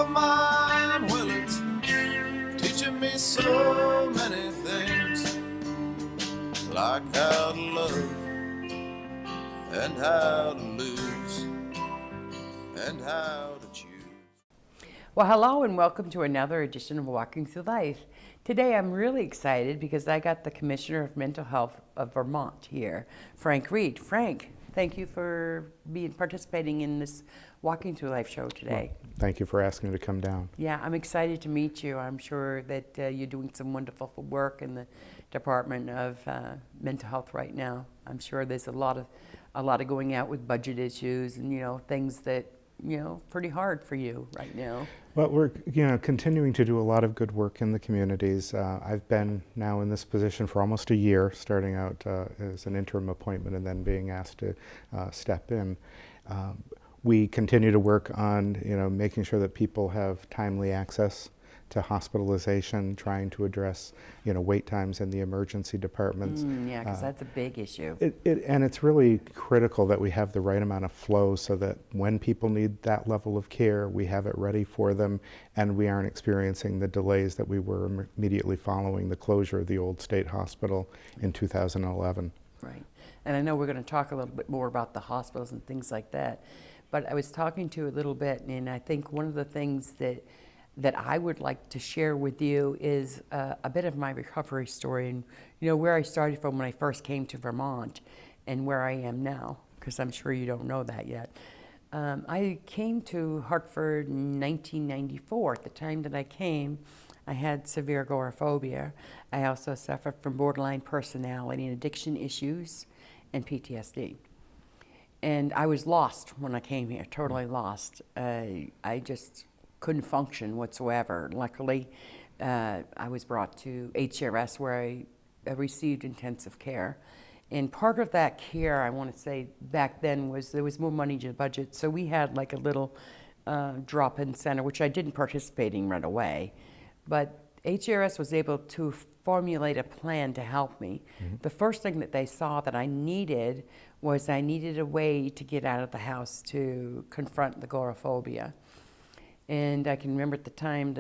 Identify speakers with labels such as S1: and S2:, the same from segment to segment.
S1: of mine, well, it's teaching me so many things, like how to love and how to lose and how to choose.
S2: Well, hello and welcome to another edition of Walking Through Life. Today I'm really excited because I got the Commissioner of Mental Health of Vermont here, Frank Reed. Frank, thank you for participating in this Walking Through Life show today.
S3: Well, thank you for asking me to come down.
S2: Yeah, I'm excited to meet you. I'm sure that you're doing some wonderful work in the Department of Mental Health right now. I'm sure there's a lot of going out with budget issues and things that pretty hard for you right now.
S3: Well, we're continuing to do a lot of good work in the communities. I've been now in this position for almost a year, starting out as an interim appointment and then being asked to step in. We continue to work on making sure that people have timely access to hospitalization, trying to address wait times in the emergency departments.
S2: Yeah, because that's a big issue.
S3: And it's really critical that we have the right amount of flow so that when people need that level of care, we have it ready for them and we aren't experiencing the delays that we were immediately following the closure of the old state hospital in 2011.
S2: Right. And I know we're going to talk a little bit more about the hospitals and things like that, but I was talking to you a little bit, and I think one of the things that I would like to share with you is a bit of my recovery story and where I started from when I first came to Vermont and where I am now, because I'm sure you don't know that yet. I came to Hartford in 1994. At the time that I came, I had severe agoraphobia. I also suffered from borderline personality and addiction issues and PTSD. And I was lost when I came here, totally lost. I just couldn't function whatsoever. Luckily, I was brought to HRS where I received intensive care. And part of that care, I want to say back then, was there was more money to the budget. So we had like a little drop-in center, which I didn't participate in right away. But HRS was able to formulate a plan to help me. Mm-hmm. The first thing that they saw that I needed was I needed a way to get out of the house to confront the agoraphobia. And I can remember at the time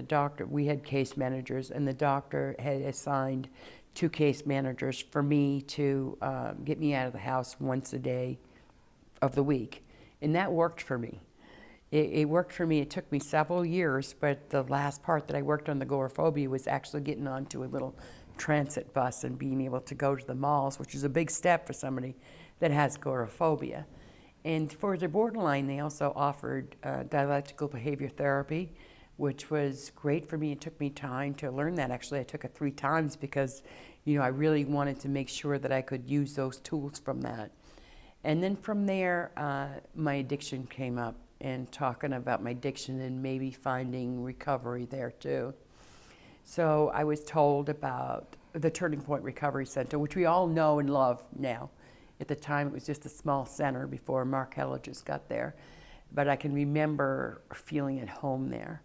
S2: we had case managers, and the doctor had assigned 2 case managers for me to get me out of the house once a day of the week. And that worked for me. It worked for me. It took me several years, but the last part that I worked on the agoraphobia was actually getting onto a little transit bus and being able to go to the malls, which is a big step for somebody that has agoraphobia. And for the borderline, they also offered dialectical behavior therapy, which was great for me. It took me time to learn that. Actually, I took it 3 times because, I really wanted to make sure that I could use those tools from that. And then from there, my addiction came up, and talking about my addiction and maybe finding recovery there too. So I was told about the Turning Point Recovery Center, which we all know and love now. At the time, it was just a small center before Mark Helliges got there. But I can remember feeling at home there.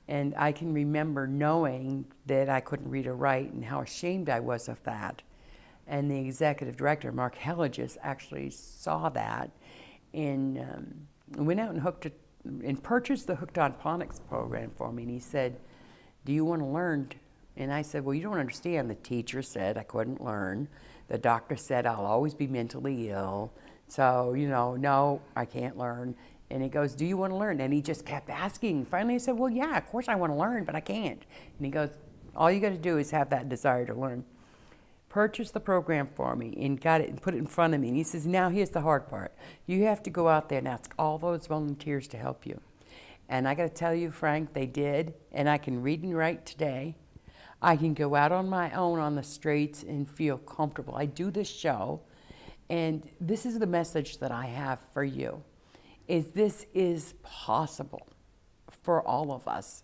S2: And I can remember knowing that I couldn't read or write and how ashamed I was of that. And the executive director, Mark Helliges, actually saw that and went out and purchased the Hooked on Phonics program for me. And he said, "Do you want to learn?" And I said, "Well, you don't understand. The teacher said I couldn't learn. The doctor said I'll always be mentally ill. So, no, I can't learn." And he goes, "Do you want to learn?" And he just kept asking. Finally, I said, "Well, yeah, of course I want to learn, but I can't." And he goes, "All you got to do is have that desire to learn." Purchased the program for me and got it and put it in front of me. And he says, "Now here's the hard part. You have to go out there and ask all those volunteers to help you." And I got to tell you, Frank, they did. And I can read and write today. I can go out on my own on the streets and feel comfortable. I do this show, and this is the message that I have for you, is this is possible for all of us.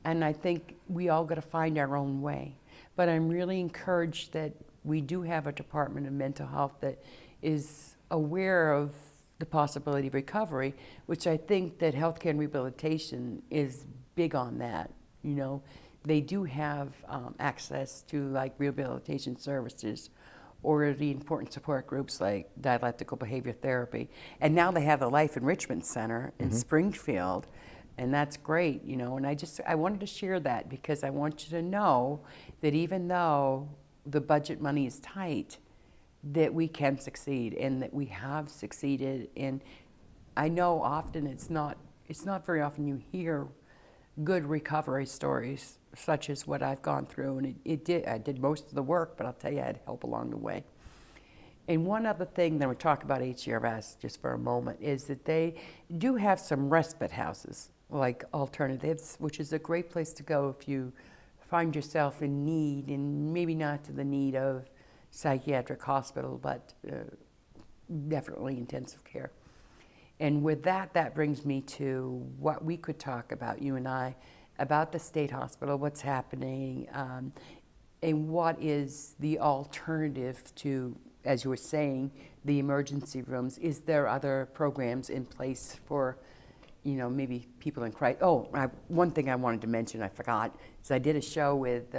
S2: And I think we all got to find our own way. But I'm really encouraged that we do have a Department of Mental Health that is aware of the possibility of recovery, which I think that healthcare and rehabilitation is big on that. They do have access to like rehabilitation services or the important support groups like dialectical behavior therapy. And now they have the Life Enrichment Center in Springfield. And that's great, and I wanted to share that because I want you to know that even though the budget money is tight, that we can succeed and that we have succeeded. And I know often it's not very often you hear good recovery stories such as what I've gone through, and I did most of the work, but I'll tell you I had help along the way. And one other thing that we talk about HCRS just for a moment is that they do have some respite houses, like alternatives, which is a great place to go if you find yourself in need, and maybe not to the need of psychiatric hospital, but definitely intensive care. And with that, that brings me to what we could talk about, you and I, about the state hospital, what's happening, and what is the alternative to, as you were saying, the emergency rooms. Is there other programs in place for, maybe people in crisis? Oh, one thing I wanted to mention, I forgot, is I did a show with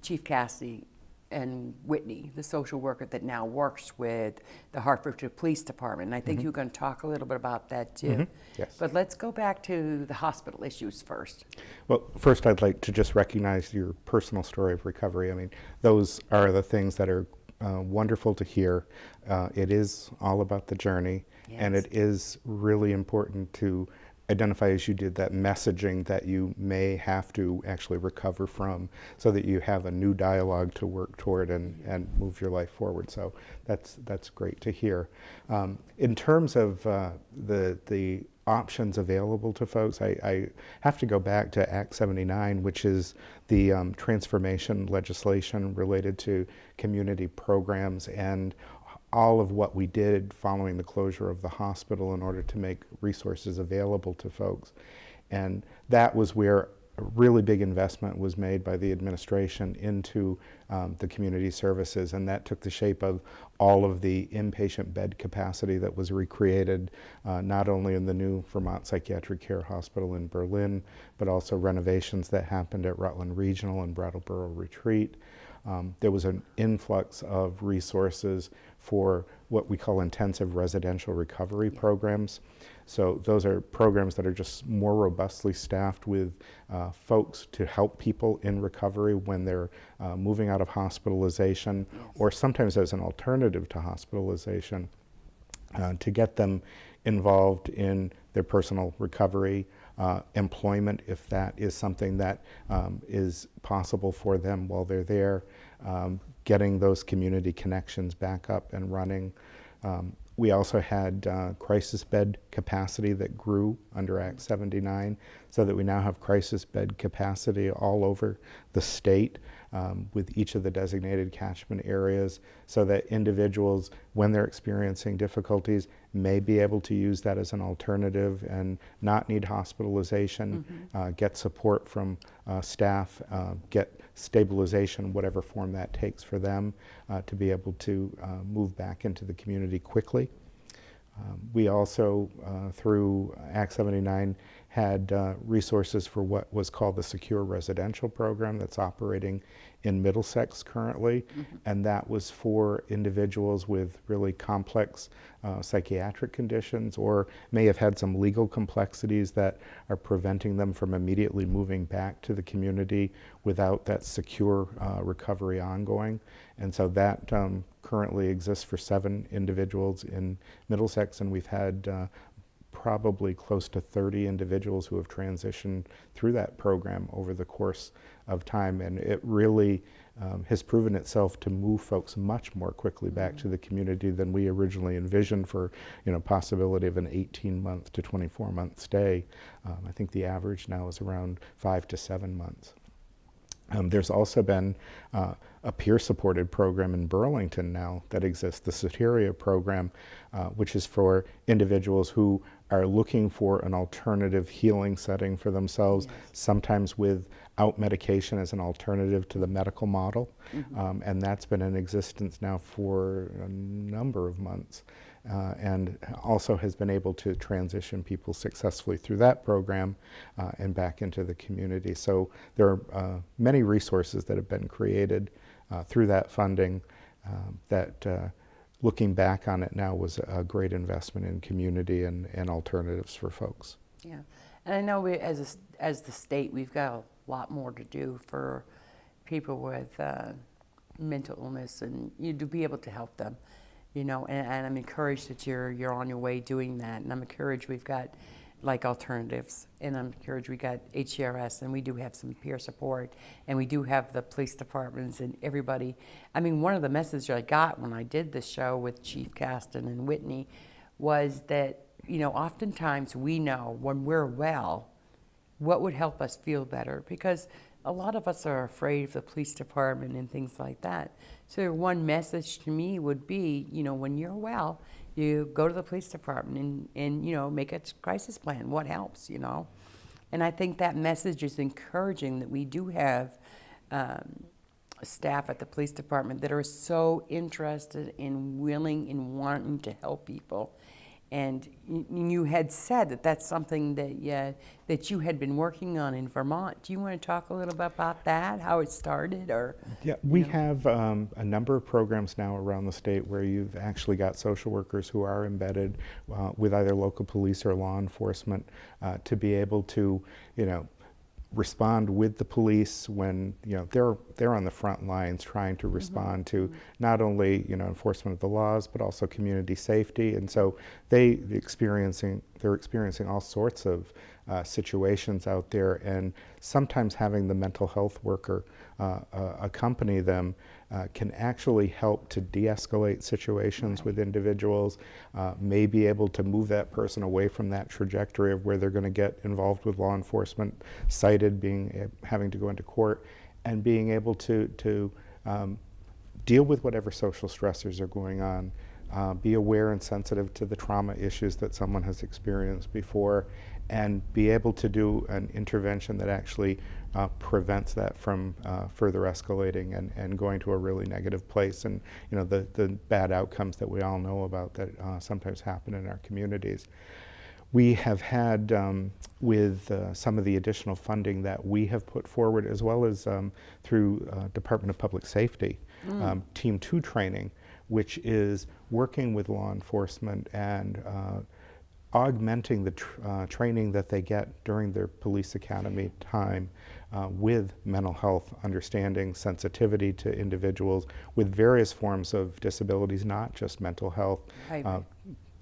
S2: Chief Cassidy and Whitney, the social worker that now works with the Hertfordshire Police Department. And I think you're going to talk a little bit about that too.
S3: Yes.
S2: But let's go back to the hospital issues first.
S3: Well, first I'd like to just recognize your personal story of recovery. I mean, those are the things that are wonderful to hear. It is all about the journey, and it is really important to identify, as you did, that messaging that you may have to actually recover from, so that you have a new dialogue to work toward and move your life forward. So that's great to hear. In terms of the options available to folks, I have to go back to Act 79, which is the transformation legislation related to community programs and all of what we did following the closure of the hospital in order to make resources available to folks. And that was where a really big investment was made by the administration into the community services, and that took the shape of all of the inpatient bed capacity that was recreated, not only in the new Vermont Psychiatric Care Hospital in Berlin, but also renovations that happened at Rutland Regional and Brattleboro Retreat. There was an influx of resources for what we call intensive residential recovery programs. So those are programs that are just more robustly staffed with folks to help people in recovery when they're moving out of hospitalization, or sometimes as an alternative to hospitalization, to get them involved in their personal recovery, employment, if that is something that is possible for them while they're there, getting those community connections back up and running. We also had crisis bed capacity that grew under Act 79, so that we now have crisis bed capacity all over the state with each of the designated catchment areas, so that individuals, when they're experiencing difficulties, may be able to use that as an alternative and not need hospitalization, get support from staff, get stabilization, whatever form that takes for them, to be able to move back into the community quickly. We also, through Act 79, had resources for what was called the Secure Residential Program that's operating in Middlesex currently, and that was for individuals with really complex psychiatric conditions, or may have had some legal complexities that are preventing them from immediately moving back to the community without that secure recovery ongoing. And so that currently exists for 7 individuals in Middlesex, and we've had probably close to 30 individuals who have transitioned through that program over the course of time, and it really has proven itself to move folks much more quickly back to the community than we originally envisioned for, possibility of an 18-month to 24-month stay. I think the average now is around 5 to 7 months. There's also been a peer-supported program in Burlington now that exists, the Soteria program, which is for individuals who are looking for an alternative healing setting for themselves, sometimes without medication as an alternative to the medical model. And that's been in existence now for a number of months. And also has been able to transition people successfully through that program and back into the community. So there are many resources that have been created through that funding that, looking back on it now, was a great investment in community and alternatives for folks.
S2: Yeah, And I know we, as the state, we've got a lot more to do for people with mental illness, and you to be able to help them, you know. And I'm encouraged that you're on your way doing that, and I'm encouraged we've got like alternatives, and I'm encouraged we got HCRS, and we do have some peer support, and we do have the police departments and everybody. I mean, one of the messages I got when I did this show with Chief Caston and Whitney was that, you know, oftentimes we know when we're well what would help us feel better, because a lot of us are afraid of the police department and things like that. So one message to me would be, you know, when you're well, you go to the police department and you know, make a crisis plan. What helps, you know? And I think that message is encouraging, that we do have staff at the police department that are so interested and willing and wanting to help people. And you had said that that's something that that you had been working on in Vermont. Do you want to talk a little bit about that, how it started? Or
S3: yeah, we have a number of programs now around the state where you've actually got social workers who are embedded with either local police or law enforcement to be able to, you know, respond with the police when, you know, they're on the front lines trying to respond to not only, you know, enforcement of the laws, but also community safety. And so they're experiencing all sorts of situations out there, and sometimes having the mental health worker accompany them can actually help to de-escalate situations with individuals, may be able to move that person away from that trajectory of where they're going to get involved with law enforcement, cited, having to go into court, and being able to deal with whatever social stressors are going on, be aware and sensitive to the trauma issues that someone has experienced before, and be able to do an intervention that actually prevents that from further escalating and going to a really negative place, and, you know, the bad outcomes that we all know about that sometimes happen in our communities. We have had, with some of the additional funding that we have put forward, as well as through Department of Public Safety, Team 2 training, which is working with law enforcement and augmenting the training that they get during their police academy time with mental health understanding, sensitivity to individuals with various forms of disabilities, not just mental health.
S2: Right.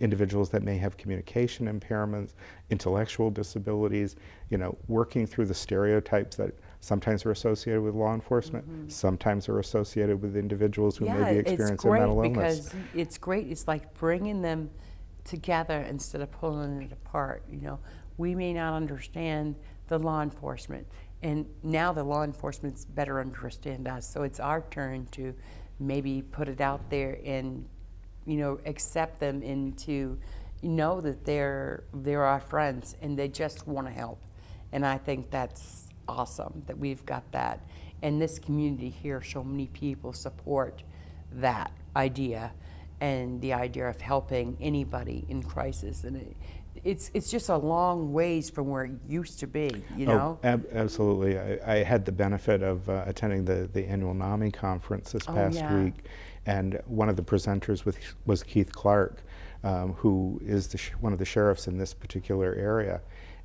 S3: Individuals that may have communication impairments, intellectual disabilities, you know, working through the stereotypes that sometimes are associated with law enforcement, sometimes are associated with individuals who may be experiencing mental illness.
S2: Because it's great. It's like bringing them together instead of pulling it apart. You know, we may not understand the law enforcement, and now the law enforcement's better understand us. So it's our turn to maybe put it out there and, you know, accept them into, know that they're our friends and they just want to help. And I think that's awesome that we've got that. And this community here, so many people support that idea and the idea of helping anybody in crisis. And it's just a long ways from where it used to be, you know?
S3: Absolutely. I had the benefit of attending the annual NAMI conference this past week, and one of the presenters was Keith Clark, who is one of the sheriffs in this particular area.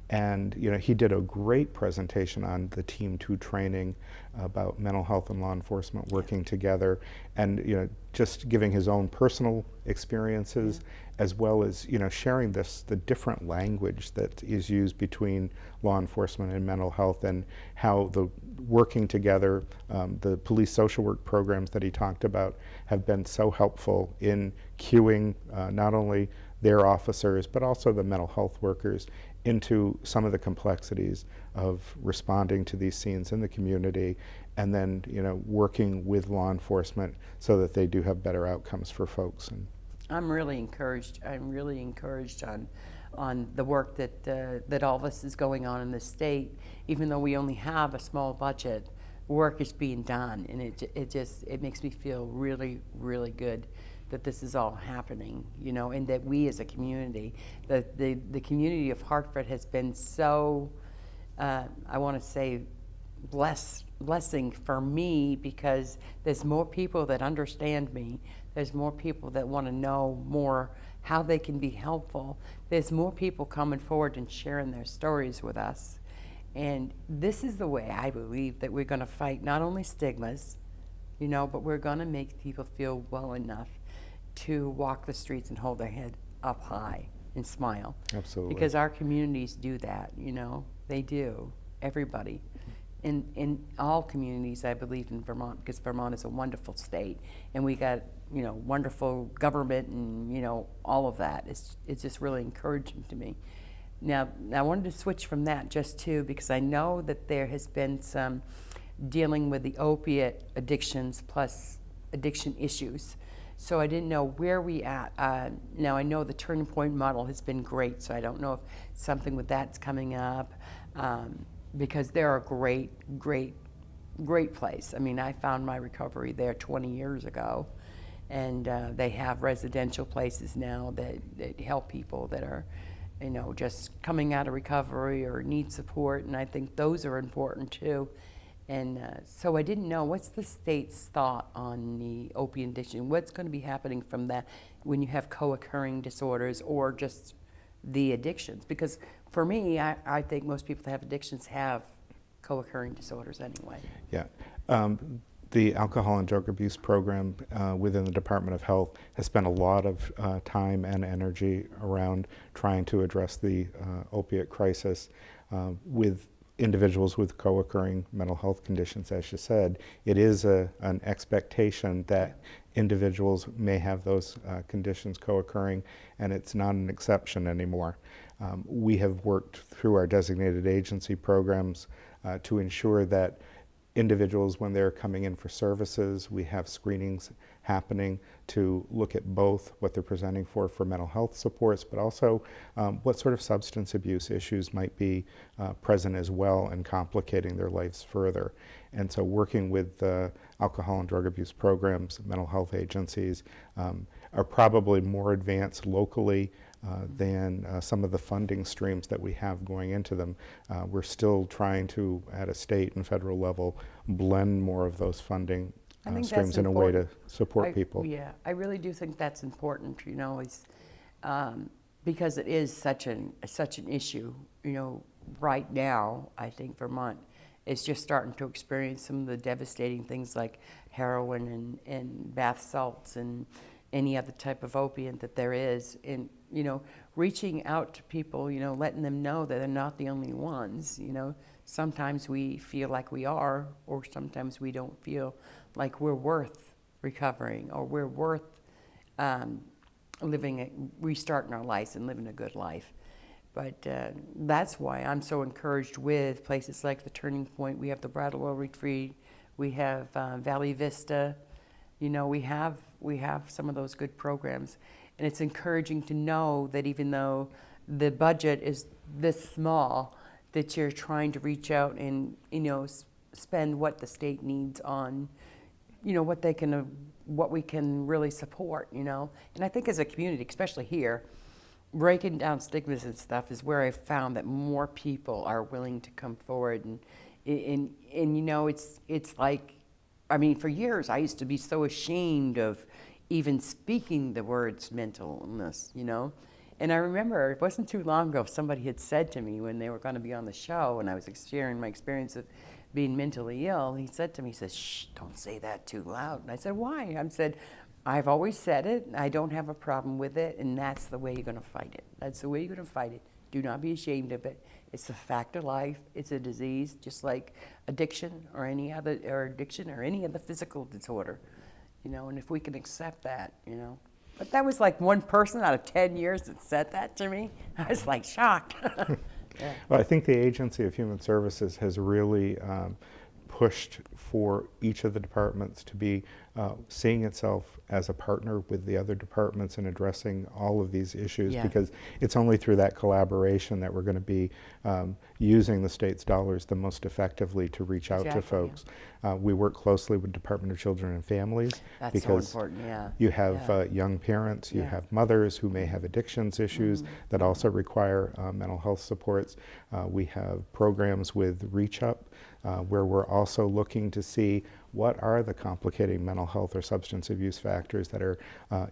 S3: And, you know, he did a great presentation on the Team 2 training about mental health and law enforcement working together, and, you know, just giving his own personal experiences, as well as, you know, sharing the different language that is used between law enforcement and mental health, and how the working together, the police social work programs that he talked about have been so helpful in cueing not only their officers, but also the mental health workers into some of the complexities of responding to these scenes in the community, and then, you know, working with law enforcement so that they do have better outcomes for folks. And
S2: I'm really encouraged. I'm really encouraged on the work that all of us is going on in the state. Even though we only have a small budget, work is being done, and it makes me feel really, really good that this is all happening, you know, and that we as a community, the community of Hartford has been so, I want to say, blessing for me, because there's more people that understand me. There's more people that want to know more how they can be helpful. There's more people coming forward and sharing their stories with us. And this is the way I believe that we're going to fight not only stigmas, you know, but we're going to make people feel well enough to walk the streets and hold their head up high and smile.
S3: Absolutely.
S2: Because our communities do that, you know, they do. Everybody. In all communities, I believe, in Vermont, because Vermont is a wonderful state, and we got, you know, wonderful government and, you know, all of that. It's just really encouraging to me. Now, I wanted to switch from that just to, because I know that there has been some dealing with the opiate addictions plus addiction issues. So I didn't know where we at. Now I know the Turning Point model has been great, so I don't know if something with that's coming up, because they're a great place. I mean, I found my recovery there 20 years ago, and they have residential places now that help people that are, you know, just coming out of recovery or need support, and I think those are important too. And so I didn't know, what's the state's thought on the opiate addiction? What's going to be happening from that when you have co-occurring disorders or just the addictions? Because for me, I think most people that have addictions have co-occurring disorders anyway.
S3: Yeah. The Alcohol and Drug Abuse Program within the Department of Health has spent a lot of time and energy around trying to address the opiate crisis with individuals with co-occurring mental health conditions. As you said, it is an expectation that individuals may have those conditions co-occurring, and it's not an exception anymore. We have worked through our designated agency programs to ensure that individuals, when they're coming in for services, we have screenings happening to look at both what they're presenting for mental health supports, but also what sort of substance abuse issues might be present as well and complicating their lives further. And so working with alcohol and drug abuse programs, mental health agencies are probably more advanced locally than some of the funding streams that we have going into them. We're still trying to, at a state and federal level, blend more of those funding streams in a way to support people.
S2: Yeah, I really do think that's important, you know, because it is such an issue, you know. Right now, I think Vermont is just starting to experience some of the devastating things like heroin and bath salts and any other type of opiate that there is. And, you know, reaching out to people, you know, letting them know that they're not the only ones, you know. Sometimes we feel like we are, or sometimes we don't feel like we're worth recovering, or we're worth restarting our lives and living a good life. But that's why I'm so encouraged with places like the Turning Point. We have the Brattleboro Retreat, we have Valley Vista. You know, we have some of those good programs, and it's encouraging to know that even though the budget is this small, that you're trying to reach out and, you know, spend what the state needs on, you know, what we can really support, you know. And I think as a community, especially here, breaking down stigmas and stuff is where I've found that more people are willing to come forward, and you know, it's like, I mean, for years I used to be so ashamed of even speaking the words mental illness, you know. And I remember it wasn't too long ago somebody had said to me when they were going to be on the show, and I was sharing my experience of being mentally ill, he said to me, he says, "Shh, don't say that too loud." And I said, "Why?" I said, "I've always said it, I don't have a problem with it, and that's the way you're going to fight it. That's the way you're going to fight it. Do not be ashamed of it. It's a fact of life. It's a disease, just like addiction or any other physical disorder, you know. And if we can accept that, you know." But that was like one person out of 10 years that said that to me. I was like shocked. Yeah.
S3: Well, I think the Agency of Human Services has really pushed for each of the departments to be seeing itself as a partner with the other departments in addressing all of these issues, because it's only through that collaboration that we're going to be using the state's dollars the most effectively to reach out to folks. We work closely with Department of Children and Families.
S2: That's
S3: because
S2: so important,
S3: you have young parents, you have mothers who may have addictions issues that also require mental health supports. We have programs with Reach Up, where we're also looking to see what are the complicating mental health or substance abuse factors that are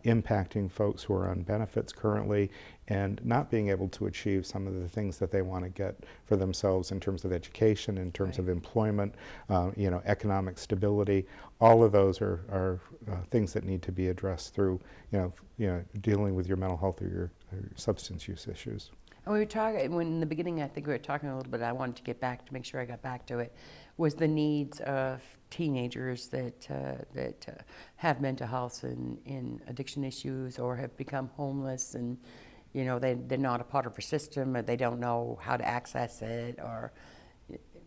S3: impacting folks who are on benefits currently and not being able to achieve some of the things that they want to get for themselves in terms of education, in terms of employment, economic stability. All of those are things that need to be addressed through, dealing with your mental health or your substance use issues.
S2: And we were talking, when in the beginning, I think we were talking a little bit, I wanted to get back to make sure I got back to it, was the needs of teenagers that have mental health and addiction issues or have become homeless, and they're not a part of our system, or they don't know how to access it, or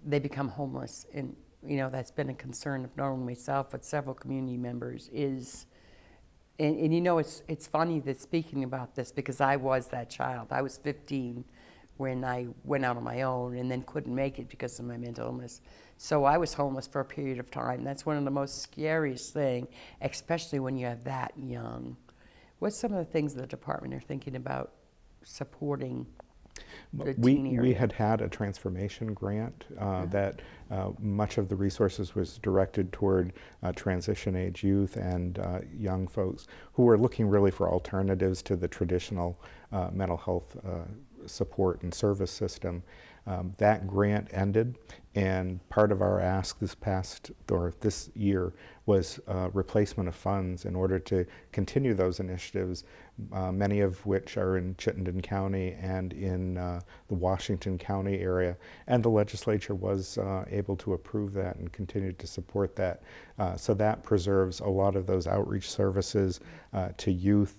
S2: they become homeless. And that's been a concern of not only myself but several community members. It's funny that speaking about this, because I was that child. I was 15 when I went out on my own and then couldn't make it because of my mental illness. So I was homeless for a period of time. That's one of the most scariest things, especially when you're that young. What's some of the things the department are thinking about supporting the teen area?
S3: We had a transformation grant that much of the resources was directed toward transition age youth and young folks who were looking really for alternatives to the traditional mental health support and service system. That grant ended, and part of our ask this year was replacement of funds in order to continue those initiatives, many of which are in Chittenden County and in the Washington County area. And the legislature was able to approve that and continued to support that. So that preserves a lot of those outreach services to youth,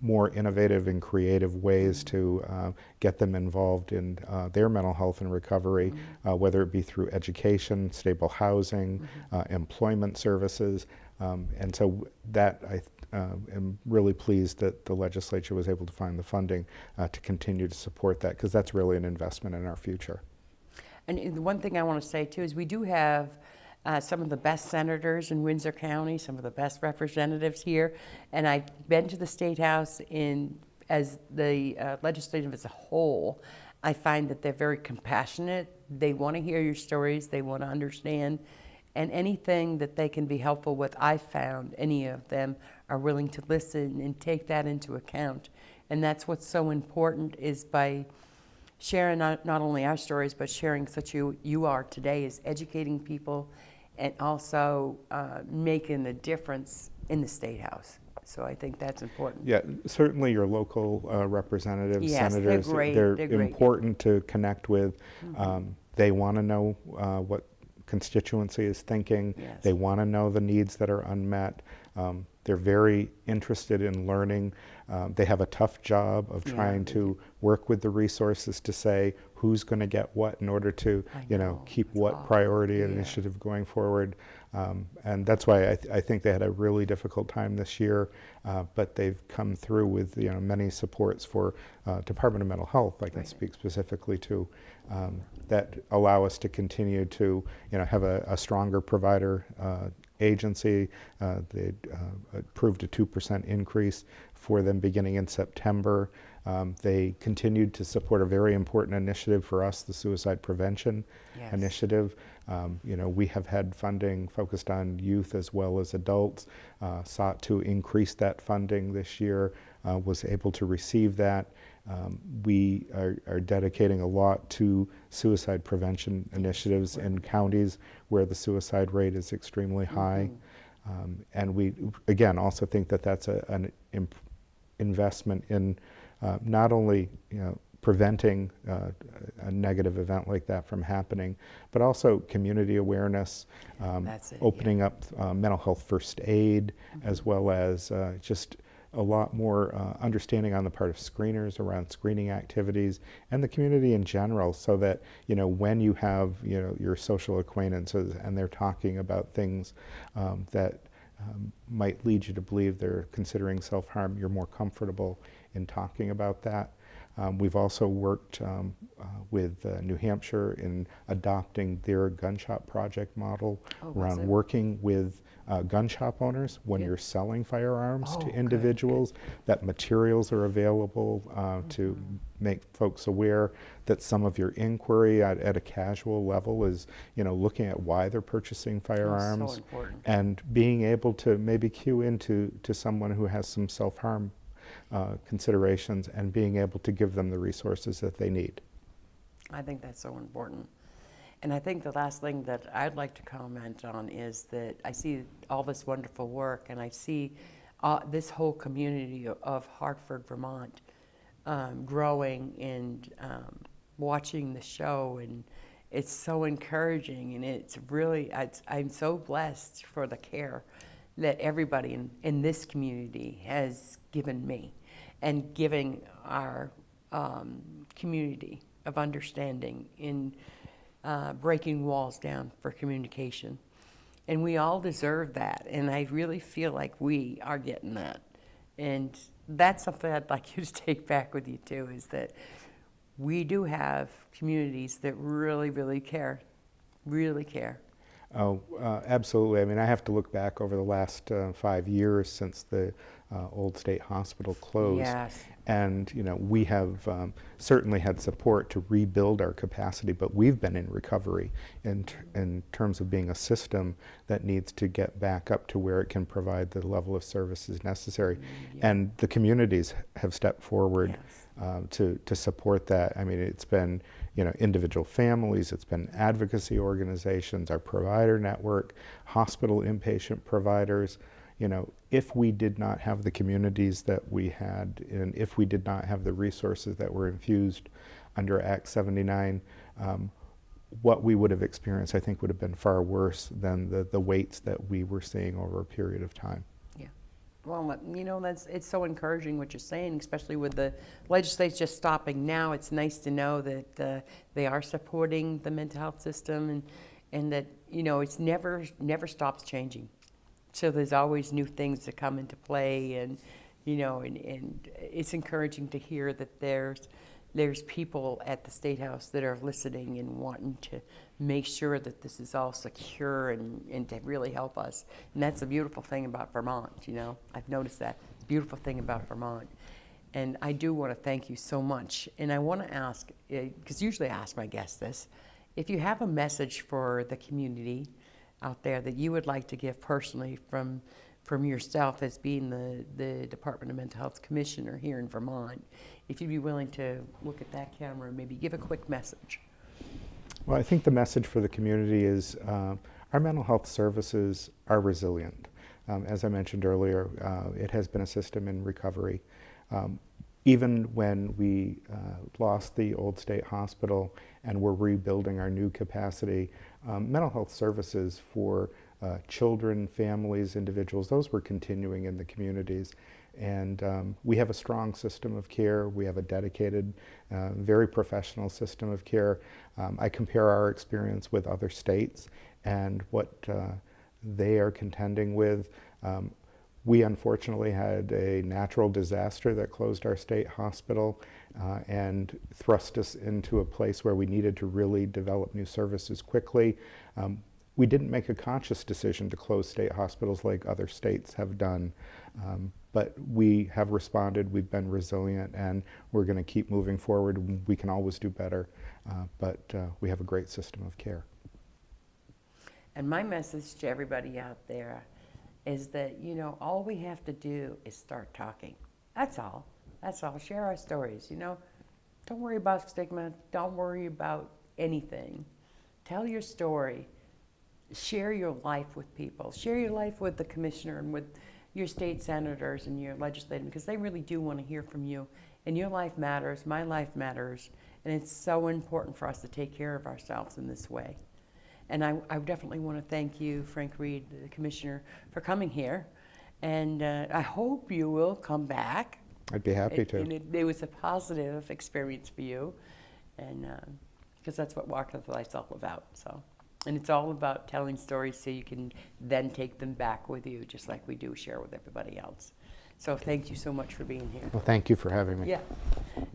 S3: more innovative and creative ways to get them involved in their mental health and recovery, whether it be through education, stable housing, employment services. And so that I am really pleased that the legislature was able to find the funding to continue to support that, because that's really an investment in our future.
S2: And the one thing I want to say too is we do have some of the best senators in Windsor County, some of the best representatives here, and I've been to the State House as the legislative as a whole. I find that they're very compassionate. They want to hear your stories. They want to understand, and anything that they can be helpful with, I've found any of them are willing to listen and take that into account. And that's what's so important, is by sharing not only our stories, but sharing such you are today, is educating people and also making a difference in the State House. So I think that's important.
S3: Yeah, certainly your local representatives,
S2: yes,
S3: senators,
S2: they're great.
S3: They're
S2: great.
S3: important to connect with. They want to know what constituency is thinking.
S2: Yes.
S3: They want to know the needs that are unmet. They're very interested in learning. They have a tough job of trying to work with the resources to say who's going to get what in order to, keep what priority and initiative going forward. And that's why I think they had a really difficult time this year, but they've come through with many supports for Department of Mental Health. I can speak specifically to that allow us to continue to have a stronger provider agency. They approved a 2% increase for them beginning in September. They continued to support a very important initiative for us, the suicide prevention initiative. We have had funding focused on youth as well as adults, sought to increase that funding this year, was able to receive that. We are dedicating a lot to suicide prevention initiatives in counties where the suicide rate is extremely high. And we, again, also think that that's an investment in not only preventing a negative event like that from happening, but also community awareness, opening up mental health first aid, as well as just a lot more understanding on the part of screeners around screening activities and the community in general, so that when you have your social acquaintances and they're talking about things that might lead you to believe they're considering self-harm, you're more comfortable in talking about that. We've also worked with New Hampshire in adopting their gun shop project model
S2: Oh, was
S3: around
S2: it?
S3: working with gun shop owners when
S2: Yeah.
S3: you're selling firearms
S2: Oh,
S3: to
S2: good,
S3: individuals, that materials are available to make folks aware that some of your inquiry at a casual level is, looking at why they're purchasing firearms,
S2: important.
S3: and being able to maybe cue into someone who has some self-harm considerations, and being able to give them the resources that they need.
S2: I think that's so important. And I think the last thing that I'd like to comment on is that I see all this wonderful work, and I see this whole community of Hartford, Vermont, growing and watching the show, and it's so encouraging, and it's really, I'm so blessed for the care that everybody in this community has given me and giving our community of understanding in breaking walls down for communication. And we all deserve that, and I really feel like we are getting that. And that's something I'd like you to take back with you too, is that we do have communities that really, really care, really care.
S3: Oh, absolutely. I mean, I have to look back over the last 5 years since the old state hospital closed.
S2: Yes.
S3: And, we have certainly had support to rebuild our capacity, but we've been in recovery in terms of being a system that needs to get back up to where it can provide the level of services necessary.
S2: Yeah.
S3: And the communities have stepped forward
S2: Yes.
S3: to support that. I mean, it's been, individual families, it's been advocacy organizations, our provider network, hospital inpatient providers. If we did not have the communities that we had, and if we did not have the resources that were infused under Act 79, what we would have experienced, I think, would have been far worse than the waits that we were seeing over a period of time.
S2: Yeah. Well, it's so encouraging what you're saying, especially with the legislature just stopping now. It's nice to know that they are supporting the mental health system, and that, it's never stops changing. So there's always new things that come into play, and it's encouraging to hear that there's people at the State House that are listening and wanting to make sure that this is all secure and to really help us. And that's the beautiful thing about Vermont, I've noticed that. Beautiful thing about Vermont. And I do want to thank you so much. And I want to ask, because usually I ask my guests this, if you have a message for the community out there that you would like to give personally from yourself as being the Department of Mental Health Commissioner here in Vermont, if you'd be willing to look at that camera and maybe give a quick message.
S3: Well, I think the message for the community is our mental health services are resilient. As I mentioned earlier, it has been a system in recovery. Even when we lost the old state hospital and we're rebuilding our new capacity, mental health services for children, families, individuals, those were continuing in the communities. And we have a strong system of care. We have a dedicated, very professional system of care. I compare our experience with other states and what they are contending with. We unfortunately had a natural disaster that closed our state hospital and thrust us into a place where we needed to really develop new services quickly. We didn't make a conscious decision to close state hospitals like other states have done, but we have responded, we've been resilient, and we're going to keep moving forward. We can always do better, but we have a great system of care.
S2: And my message to everybody out there is that, all we have to do is start talking. That's all. That's all. Share our stories, Don't worry about stigma. Don't worry about anything. Tell your story. Share your life with people. Share your life with the commissioner and with your state senators and your legislators, because they really do want to hear from you. And your life matters. My life matters. And it's so important for us to take care of ourselves in this way. And I definitely want to thank you, Frank Reed, the commissioner, for coming here. And I hope you will come back.
S3: I'd be happy to.
S2: And it was a positive experience for you, and because that's what Walk with Life's all about. So, and it's all about telling stories so you can then take them back with you, just like we do share with everybody else. So thank you so much for being here.
S3: Well, thank you for having me.
S2: Yeah.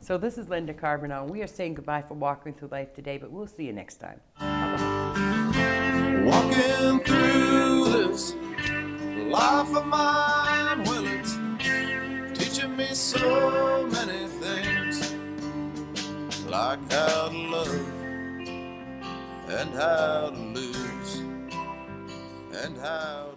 S2: So this is Linda Carbonell, and we are saying goodbye for Walking Through Life today, but we'll see you next time. Bye-bye.
S1: Walking through this life of mine, well, it's teaching me so many things, like how to love and how to lose and how